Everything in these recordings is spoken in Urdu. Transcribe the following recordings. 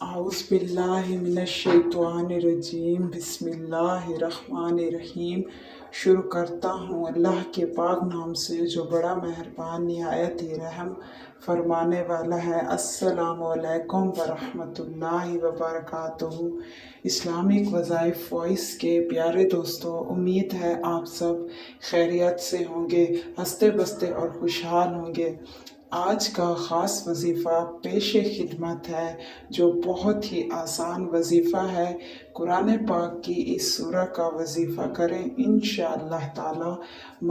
اعوذ باللہ من الشیطان الرجیم بسم اللہ الرحمن الرحیم۔ شروع کرتا ہوں اللہ کے پاک نام سے جو بڑا مہربان نہایت ہی رحم فرمانے والا ہے۔ السلام علیکم ورحمۃ اللہ وبرکاتہ۔ اسلامک وظائف وائس کے پیارے دوستوں، امید ہے آپ سب خیریت سے ہوں گے، ہنستے بستے اور خوشحال ہوں گے۔ آج کا خاص وظیفہ پیش خدمت ہے جو بہت ہی آسان وظیفہ ہے۔ قرآن پاک کی اس سورہ کا وظیفہ کریں، انشاءاللہ تعالی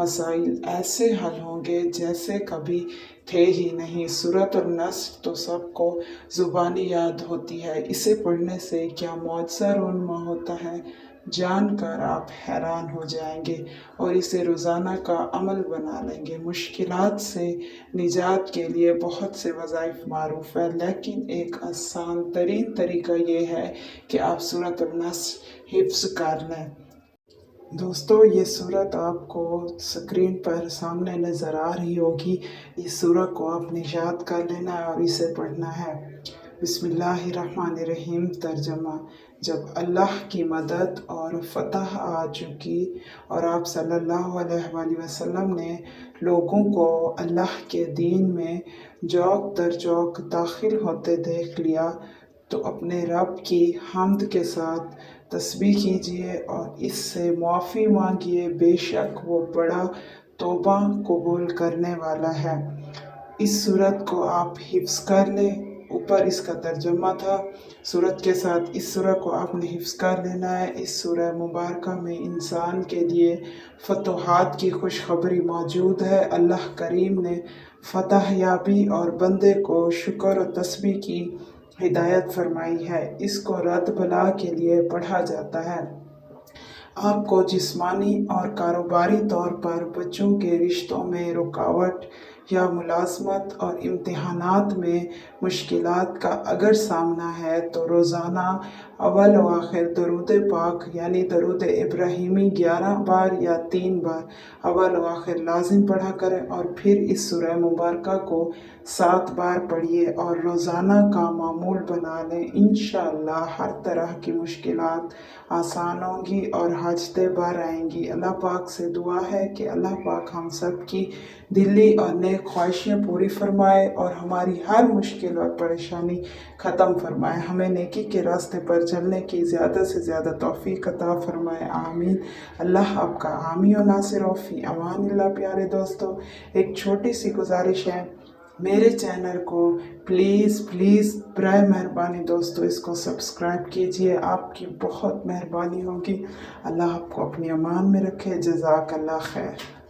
مسائل ایسے حل ہوں گے جیسے کبھی تھے ہی نہیں۔ سورۃ النصر تو سب کو زبانی یاد ہوتی ہے، اسے پڑھنے سے کیا معجزہ رونما ہوتا ہے جان کر آپ حیران ہو جائیں گے اور اسے روزانہ کا عمل بنا لیں گے۔ مشکلات سے نجات کے لیے بہت سے وظائف معروف ہیں، لیکن ایک آسان ترین طریقہ یہ ہے کہ آپ سورۃ النصر حفظ کر لیں۔ دوستو، یہ سورت آپ کو سکرین پر سامنے نظر آ رہی ہوگی۔ اس سورت کو آپ نے یاد کر لینا ہے اور اسے پڑھنا ہے۔ بسم اللہ الرحمن الرحیم۔ ترجمہ: جب اللہ کی مدد اور فتح آ چکی اور آپ صلی اللہ علیہ وآلہ وسلم نے لوگوں کو اللہ کے دین میں جوق در جوق داخل ہوتے دیکھ لیا تو اپنے رب کی حمد کے ساتھ تسبیح کیجیے اور اس سے معافی مانگیے، بے شک وہ بڑا توبہ قبول کرنے والا ہے۔ اس سورت کو آپ حفظ کر لیں۔ اوپر اس کا ترجمہ تھا۔ سورت کے ساتھ اس سورہ کو آپ نے حفظ کر لینا ہے۔ اس سورہ مبارکہ میں انسان کے لیے فتوحات کی خوشخبری موجود ہے۔ اللہ کریم نے فتح یابی اور بندے کو شکر و تسبیح کی ہدایت فرمائی ہے۔ اس کو رد بلا کے لیے پڑھا جاتا ہے۔ آپ کو جسمانی اور کاروباری طور پر بچوں کے رشتوں میں رکاوٹ یا ملازمت اور امتحانات میں مشکلات کا اگر سامنا ہے تو روزانہ اول و آخر درود پاک یعنی درود ابراہیمی 11 بار یا 3 بار اول و آخر لازم پڑھا کریں اور پھر اس سورہ مبارکہ کو 7 بار پڑھیے اور روزانہ کا معمول بنا لیں۔ انشاءاللہ ہر طرح کی مشکلات آسان ہوں گی اور حاجتیں بار آئیں گی۔ اللہ پاک سے دعا ہے کہ اللہ پاک ہم سب کی دلی اور نیک خواہشیں پوری فرمائے اور ہماری ہر مشکل اور پریشانی ختم فرمائے، ہمیں نیکی کے راستے پر چلنے کی زیادہ سے زیادہ توفیق عطا فرمائے، آمین۔ اللہ آپ کا حامی و ناصر و فی امان اللہ۔ پیارے دوستو، ایک چھوٹی سی گزارش ہے، میرے چینل کو پلیز برائے مہربانی دوستو اس کو سبسکرائب کیجئے، آپ کی بہت مہربانی ہوگی۔ اللہ آپ کو اپنی امان میں رکھے۔ جزاک اللہ خیر۔